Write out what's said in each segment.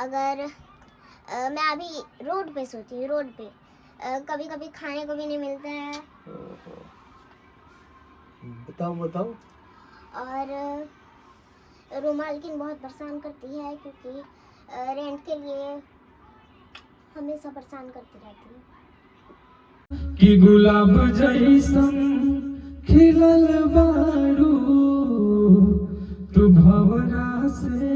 अगर मैं अभी रोड पे सोती हूँ, रोड पे कभी कभी खाने को भी नहीं मिलता है। बताओ बताओ। और रोमालकिन बहुत परेशान करती है क्योंकि रेंट के लिए हमेशा परेशान करती रहती है। कि गुलाब जैसन खिलल बारू तू भंवरा से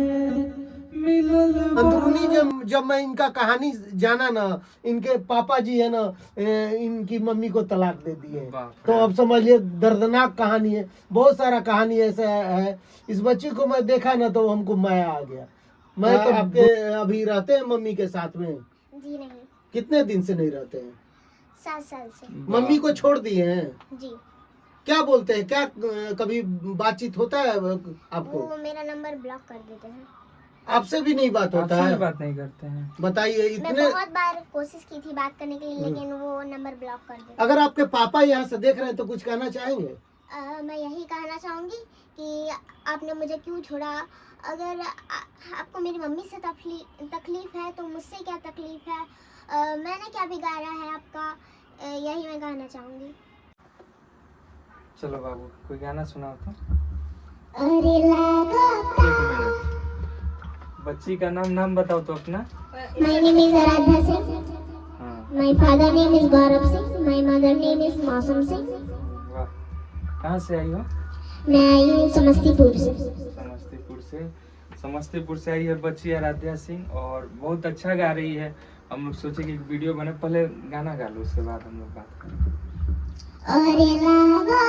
मिलल अंदरूनी जब मैं इनका कहानी जाना ना, इनके पापा जी है ना, इनकी मम्मी को तलाक दे दिए। तो अब समझिए दर्दनाक कहानी है। बहुत सारा कहानी ऐसा है। इस बच्ची को मैं देखा ना तो हमको माया आ गया। मैं तो आपके अभी रहते हैं मम्मी के साथ में? जी नहीं। कितने दिन से नहीं रहते हैं? 7 साल से। मम्मी को छोड़ दिए हैं? जी। क्या बोलते हैं, क्या कभी बातचीत होता है आपको? वो मेरा नंबर ब्लॉक कर देते हैं। आपसे भी नहीं बात होता है? बात नहीं करते हैं। बताइए। मैं इतने बहुत बार कोशिश की थी बात करने के लिए, लेकिन वो नंबर ब्लॉक कर देते। अगर आपके पापा यहाँ से देख रहे हैं तो कुछ कहना चाहेंगे? मैं यही कहना चाहूँगी कि आपने मुझे क्यों छोड़ा। अगर आपको मेरी मम्मी से तकलीफ है तो मुझसे क्या तकलीफ है? मैंने क्या बिगाड़ा है आपका? यही मैं कहना चाहूँगी। चलो बाबू, कोई गाना सुनाओ तो। अरे एक मिनट, बच्ची का नाम बताओ तो अपना। My name is Aradha Singh. हाँ, My father name is Gaurav Singh. My mother name is Mausam Singh. वाह। कहाँ से आई हो? मैं आई हूँ समस्तीपुर से। समस्तीपुर से आई है बच्ची आराध्या सिंह, और बहुत अच्छा गा रही है। हम लोग सोचे कि एक वीडियो बने, पहले गाना गा लो, उसके बाद हम लोग बात करें। अरे लागता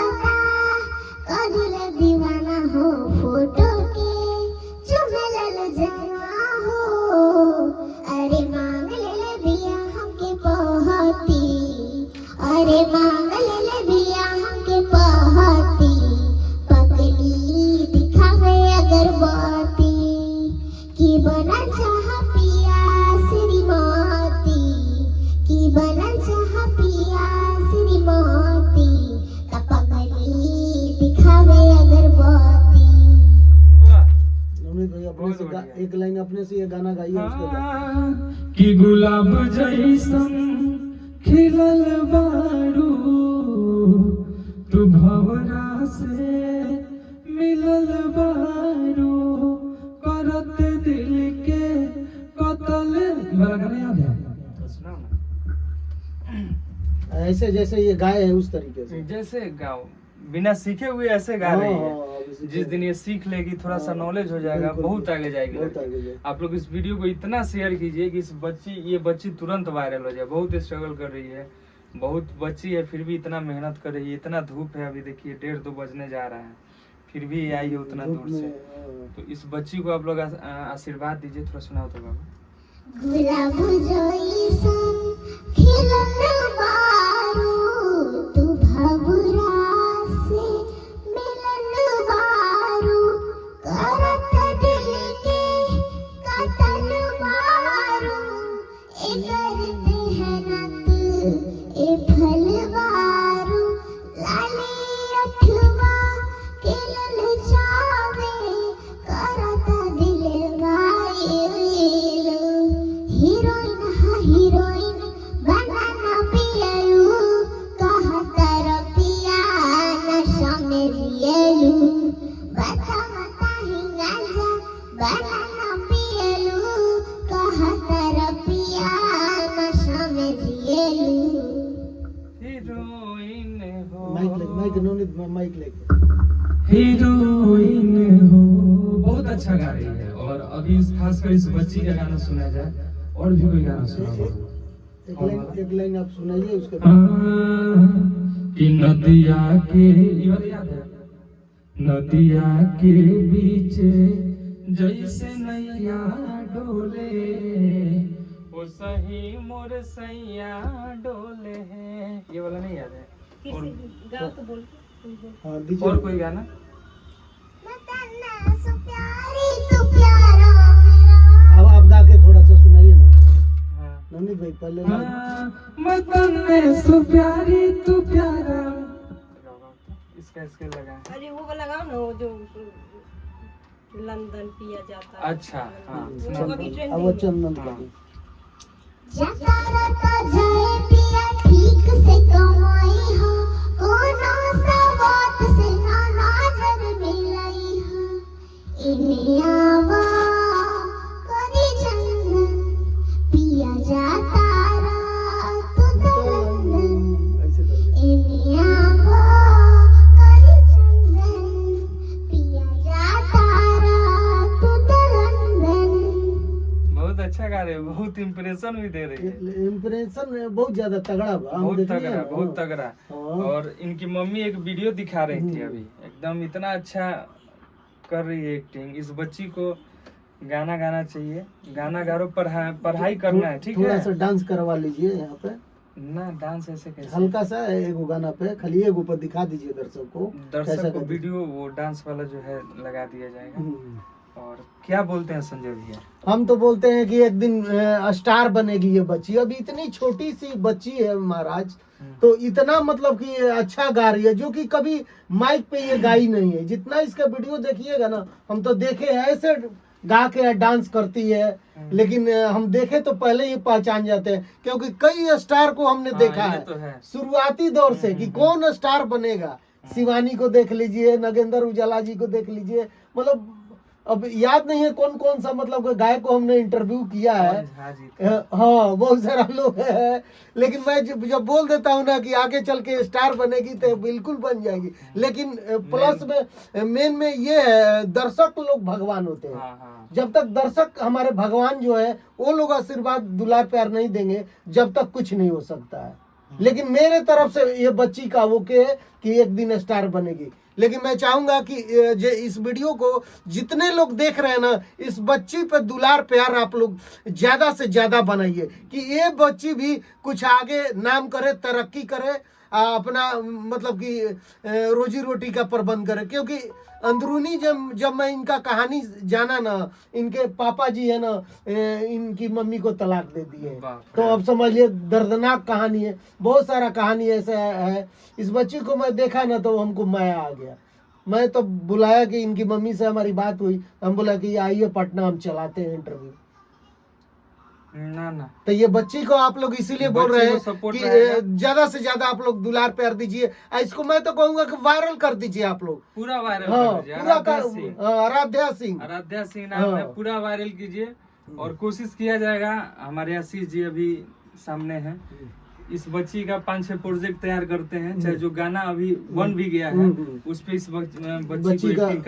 कादिल दीवाना हो फोटो के चुमलल जाना हो। अरे मांग ले बिया हमके पहती। अरे मांग ले बिया हमके पहती। पगली दिखावे अगरबत्ती की बना चाह पिया श्रीमती। की बना चाह पिया श्रीमती। पगली दिखावे अगरबत्ती। नवनीत भाई अपने से एक लाइन अपने से ये गाना गाइए, उसके बाद। कि गुलाब जैसन खिलल बारू तू भंवरा से मिलल बारू करत दिल के कतल। वाला गाना याद है? तो सुनाओ ना। ऐसे जैसे ये गाए हैं उस तरीके से। जैसे गाओ, बिना सीखे हुए ऐसे गा रही है। हाँ, जिस दिन ये सीख लेगी, थोड़ा सा नॉलेज हो जाएगा, बिल्कुल, बहुत आगे जाएगी बहुत लड़की। आगे जाएगी। आप लोग इस वीडियो को इतना शेयर कीजिए कि ये बच्ची तुरंत वायरल हो जाए। बहुत स्ट्रगल कर रही है, बहुत बच्ची है, फिर भी इतना मेहनत कर रही है। इतना धूप है, अभी देखिए 1:30-2 बजने जा रहा है, फिर भी आई है उतना दूर से। तो इस बच्ची को आप लोग आशीर्वाद दीजिए। थोड़ा सुनाओ तो बाबू। गुलाब जैसन खिलल बारू तू भंवरा से मिलल बारू करत दिल के कतल बारू। ए करते हनत ए फलवारू लाली अठवा के लल जावे करत दिल गायलो। हीरोइन हा हीरोइन बनाना पियलू कहा कर पिया नशा में रियलू। बता मता ही गांजा बनाना पियलू कहा कर पिया नशा में रियलू। हीरोइन हो, माइक नवनीत माइक लेके। हीरोइन हो। बहुत अच्छा गा रही है। और अभी खासकर इस बच्ची का गाना सुना जाए, और भी कोई गाना सुनाओ। एक लाइन आप सुनाइए, उसके बाद। कि नदिया के, ये वाला याद है? नदिया के बीच जैसे नैया डोले, ओ सही मोर सैया डोले है। ये वाला नहीं याद है? और गाओ तो बोल। हाँ, दीजिए। और कोई गाना? मैं सो प्यारी तू प्यारा मेरा। अब आप गा के थोड़ा सा सुनाइए ना। हाँ। नवनीत भाई पहले मैं तन्ने सो प्यारी तू प्यारा। इसका लगा। अरे वो वाला गाओ ना, वो जो लंदन पिया जाता है। अच्छा, हाँ, वो लोग अभी अब ट्रेंडिंग वो में। चंदन हाँ। करी। जाता रहता जाए पिया ठीक से कमाई हो कोनो सा बात से ना नजर मिलाई हो इनियावा करी चंदन पिया जाता रात लंदन ऐसे कर दे। इनियावा करी चंदन पिया जाता रात लंदन। बहुत अच्छा गा रहे हो, बहुत इम्प्रेशन भी दे रही है। इम्प्रेशन बहुत ज्यादा तगड़ा बा, हम बहुत देखने तगड़ा, हैं ना। बहुत तगड़ा। हाँ। और इनकी मम्मी एक वीडियो दिखा रही थी अभी, एकदम इतना अच्छा कर रही है एक्टिंग। इस बच्ची को गाना गाना चाहिए, गाना गारो, पढ़ाई करना है, ठीक थोड़ा है सा डांस करवा लीजिए यहाँ पे, ना। डांस ऐसे कैसे? हल्का सा एगो गाना पे खाली एगो पर दिखा दीजिए दर्शक को। दर्शक कैसा को कर- वीडियो वो डांस वाला जो है लगा दिया जाएगा। हम्म। और क्या बोलते हैं संजय भैया? हम तो बोलते हैं कि एक दिन स्टार बनेगी ये बच्ची। अभी इतनी छोटी सी बच्ची है महाराज, तो इतना मतलब कि अच्छा गा रही है, जो कि कभी माइक पे ये गाई नहीं है। जितना इसका वीडियो देखिएगा ना, हम तो देखे हैं ऐसे गा के डांस करती है, लेकिन हम देखे तो पहले ही पहचान जाते हैं, क्योंकि कई स्टार को हमने हाँ, देखा ये है तो है। शुरुआती दौर से कि कौन स्टार बनेगा। शिवानी को देख लीजिए, नगेंद्र उजाला जी को देख लीजिए, मतलब अब याद नहीं है कौन कौन सा मतलब गायक को हमने इंटरव्यू किया है। हाँ जी, थे। हाँ, बहुत सारा लोग है, लेकिन मैं जब बोल देता हूँ ना कि आगे चल के स्टार बनेगी तो बिल्कुल बन जाएगी। लेकिन प्लस में मेन में ये है, दर्शक लोग भगवान होते हैं। हाँ, हाँ। जब तक दर्शक हमारे भगवान जो है वो लोग आशीर्वाद दुलार प्यार नहीं देंगे, जब तक कुछ नहीं हो सकता है। लेकिन मेरे तरफ से ये बच्ची का वो के कि एक दिन स्टार बनेगी। लेकिन मैं चाहूंगा कि इस वीडियो को जितने लोग देख रहे हैं ना, इस बच्ची पे दुलार प्यार आप लोग ज्यादा से ज्यादा बनाइए, कि ये बच्ची भी कुछ आगे नाम करे, तरक्की करे, अपना मतलब कि रोजी रोटी का प्रबंध करे। क्योंकि अंदरूनी जब मैं इनका कहानी जाना ना, इनके पापा जी है ना, इनकी मम्मी को तलाक दे दिए। तो अब समझिए दर्दनाक कहानी है, बहुत सारा कहानी ऐसा है। इस बच्ची को मैं देखा ना तो हमको माया आ गया। मैं तो बुलाया कि इनकी मम्मी से हमारी बात हुई, हम बोला कि आइए पटना, हम चलाते हैं इंटरव्यू। ना तो ये बच्ची को आप लोग इसीलिए बोल रहे हैं सपोर्ट कि ज्यादा से ज्यादा आप लोग दुलार प्यार दीजिए। इसको मैं तो कहूंगा कि वायरल कर दीजिए आप लोग, पूरा वायरल हाँ, कर दीजिए। पूरा आराध्या सिंह, आराध्या सिंह, आराध्या सिंह नाम है, पूरा वायरल कीजिए। और कोशिश किया जाएगा, हमारे आशीष जी अभी सामने हैं, इस बच्ची का 5-6 प्रोजेक्ट तैयार करते हैं, चाहे जो गाना अभी बन भी गया है उस पे इस बच्ची को एक्टिंग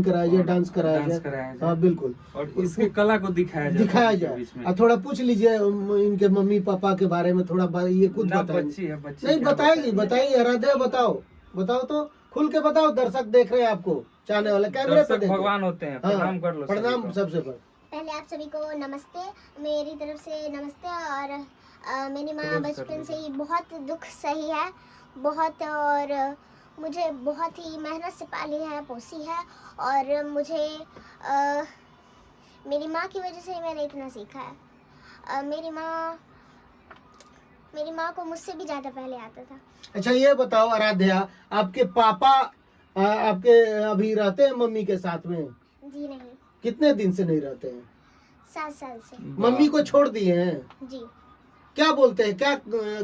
कराया जाए, डांस कराया जाए। हाँ बिल्कुल, और इसके कला को दिखाया जाए। और थोड़ा पूछ लीजिए इनके मम्मी पापा के बारे में, थोड़ा ये खुद ना बताएंगे। बच्ची है, बच्ची नहीं क्या बताइए आराध्या, बताओ तो खुल के बताओ, दर्शक देख रहे हैं आपको, चाहने वाले कैमरे पे दर्शक देखें। भगवान होते हैं, प्रणाम कर लो। प्रणाम सबसे पहले। पहले आप सभी को नमस्ते, मेरी तरफ से नमस्ते। और मेरी माँ बचपन से ही बहुत दुख सही है, बहुत, और मुझे बहुत ही मेहनत से पाली है, पोसी है। और मुझे मेरी माँ की वजह से ही मैंने इतना सीखा है। मेरी माँ को मुझसे भी ज़्यादा पहले आता था। अच्छा ये बताओ आराध्या, आपके पापा आपके अभी रहते हैं मम्मी के साथ में? जी नहीं, कितने दिन से नहीं रहते हैं? 7 साल से। मम्मी को छोड़ दिए हैं? जी। क्या बोलते हैं, क्या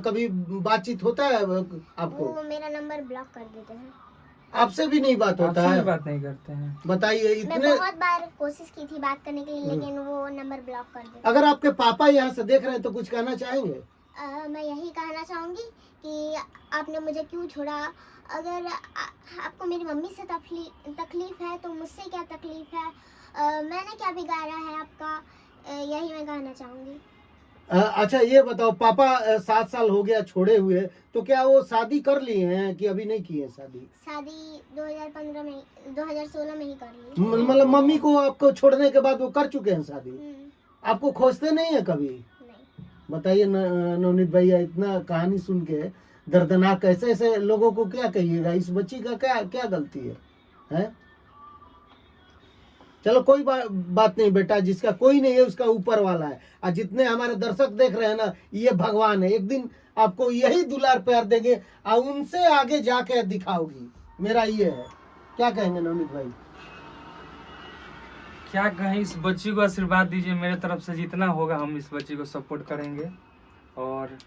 कभी बातचीत होता है आपको? वो मेरा नंबर ब्लॉक कर देते हैं। आपसे भी नहीं बात होता आपसे है? भी बात नहीं करते हैं। बताइए, मैं इतने बहुत बार कोशिश की थी बात करने के लिए, लेकिन वो नंबर ब्लॉक कर देते। अगर आपके पापा यहाँ से देख रहे हैं तो कुछ कहना चाहेंगे? मैं यही कहना चाहूँगी कि आपने मुझे क्यों छोड़ा। अगर आपको मेरी मम्मी से तकलीफ है तो मुझसे क्या तकलीफ है? मैंने क्या बिगाड़ा है आपका? यही मैं कहना चाहूँगी। अच्छा ये बताओ, पापा 7 साल हो गया छोड़े हुए, तो क्या वो शादी कर लिए हैं कि अभी नहीं की है शादी? शादी 2016 में ही कर ली। मतलब मम्मी को आपको छोड़ने के बाद वो कर चुके हैं शादी? आपको खोजते नहीं है कभी? नहीं। बताइए नवनीत भैया, इतना कहानी सुन के दर्दनाक, ऐसे ऐसे लोगों को क्या कहिएगा? इस बच्ची का क्या गलती है? चलो कोई बात नहीं बेटा, जिसका कोई नहीं है उसका ऊपर वाला है। और जितने हमारे दर्शक देख रहे हैं ना, ये भगवान है, एक दिन आपको यही दुलार प्यार देंगे और उनसे आगे जाके दिखाओगी। मेरा ये है, क्या कहेंगे नवनीत भाई? क्या कहें, इस बच्ची को आशीर्वाद दीजिए मेरे तरफ से, जितना होगा हम इस बच्ची को सपोर्ट करेंगे। और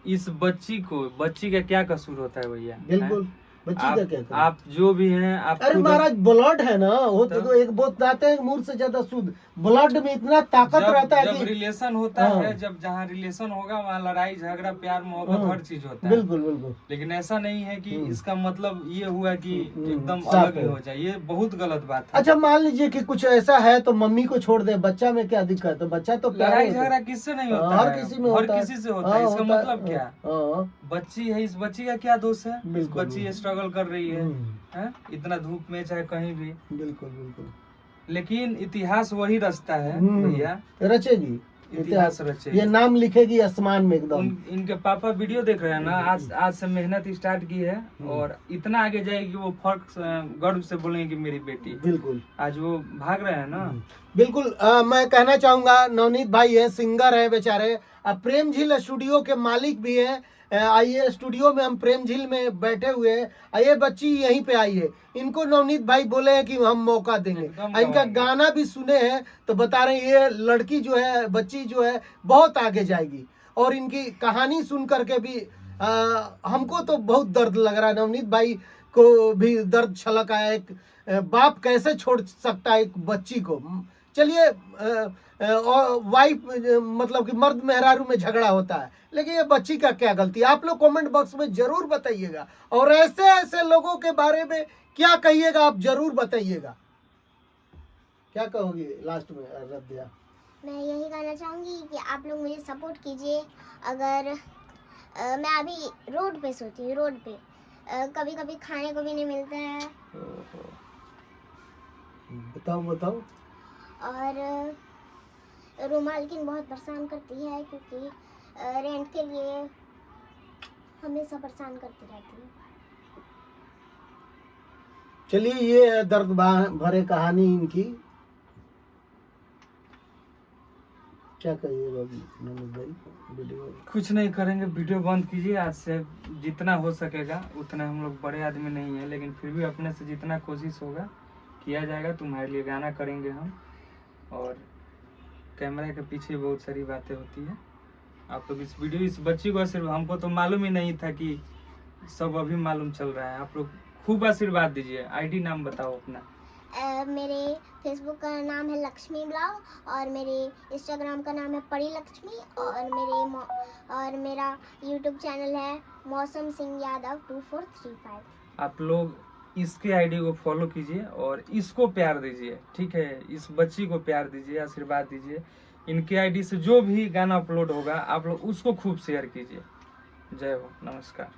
इस बच्ची का क्या कसूर होता है भैया? बिल्कुल, बच्ची का क्या करें? आप जो भी हैं, आप अरे खुद- महाराज ब्लड है ना, वो तो- तो एक बोत जाते हैं मूर से ज्यादा शुद्ध, ब्लड में इतना ताकत रहता है जब कि रिलेशन होता हाँ। है, जब जहाँ रिलेशन होगा वहाँ लड़ाई झगड़ा प्यार मोहब्बत हाँ। हर चीज होता है। बिल्कुल बिल्कुल। लेकिन ऐसा नहीं है कि इसका मतलब ये हुआ कि एकदम साफ अलग ही है। हो जाए, ये बहुत गलत बात है। अच्छा मान लीजिए कि कुछ ऐसा है तो मम्मी को छोड़ दे, बच्चा में क्या दिक्कत है? बच्चा तो प्यारे लड़ाई होते हैं। झगड़ा किससे नहीं होता हर है? किसी में हर होता है। किसी से होता हाँ, है, इसका होता है। मतलब क्या? हाँ, बच्ची है, इस बच्ची का क्या दोष है? इस बिल्कुल, बच्ची बिल्कुल। स्ट्रगल कर रही है, हम्म, हैं? इतना धूप में चाहे कहीं भी, बिल्कुल बिल्कुल। लेकिन इतिहास वही रचता है हम्म, भैया, रचेगी इतिहास रचेगी। ये नाम लिखेगी आसमान में एकदम। इनके पापा वीडियो देख रहे हैं ना, आज से मेहनत स्टार्ट की है और इतना आगे जाएगी वो फर्क गर्व से बोलेंगे कि मेरी बेटी। बिल्कुल आज वो भाग रहे हैं ना। बिल्कुल। मैं कहना चाहूंगा नवनीत भाई है, सिंगर है बेचारे, अब प्रेम झील स्टूडियो के मालिक भी हैं। आइए स्टूडियो में, हम प्रेम झील में बैठे हुए हैं, ये बच्ची यहीं पे आई है, इनको नवनीत भाई बोले हैं कि हम मौका देंगे। एकदम इनका गवाएंगे। गाना भी सुने हैं तो बता रहे हैं ये लड़की जो है, बच्ची जो है बहुत आगे जाएगी। और इनकी कहानी सुन करके भी हमको तो बहुत दर्द लग रहा है, नवनीत भाई को भी दर्द छलक आया। एक बाप कैसे छोड़ सकता है एक बच्ची को? चलिए और वाइफ मतलब कि मर्द मेहरारू में झगड़ा होता है, लेकिन ये बच्ची का क्या गलती? आप लोग कमेंट बॉक्स में जरूर बताइएगा, और ऐसे ऐसे लोगों के बारे में क्या कहिएगा आप जरूर बताइएगा। क्या कहोगी लास्ट में रद्या? मैं यही कहना चाहूँगी कि आप लोग मुझे सपोर्ट कीजिए। अगर मैं अभी रोड पे सोती हूँ, रोड पे कभी कभी खाने को भी नहीं मिलता है, बताओ बताओ। और रूमा लेकिन बहुत परेशान करती है, क्योंकि रेंट के लिए हमेशा परेशान करती रहती है। चलिए ये है दर्द भरे कहानी इनकी। क्या कहिएगा नवनीत भाई? वीडियो कुछ नहीं करेंगे, वीडियो बंद कीजिए आज से। जितना हो सकेगा उतना, हम लोग बड़े आदमी नहीं है लेकिन फिर भी अपने से जितना कोशिश होगा किया जाएगा। तुम्हारे लिए गाना करेंगे हम, और कैमरा के पीछे बहुत सारी बातें होती है। आप लोग इस बच्ची को सिर्फ, हमको तो मालूम ही नहीं था कि सब अभी मालूम चल रहा है। आप लोग खूब आशीर्वाद दीजिए। आईडी नाम बताओ अपना। मेरे फेसबुक का नाम है लक्ष्मी ब्लॉग, और मेरे इंस्टाग्राम का नाम है परी लक्ष्मी, और मेरा यूट्यूब चैनल है मौसम सिंह यादव 2435। आप लोग इसके आईडी को फॉलो कीजिए और इसको प्यार दीजिए, ठीक है? इस बच्ची को प्यार दीजिए, आशीर्वाद दीजिए। इनके आईडी से जो भी गाना अपलोड होगा आप लोग उसको खूब शेयर कीजिए। जय हो, नमस्कार।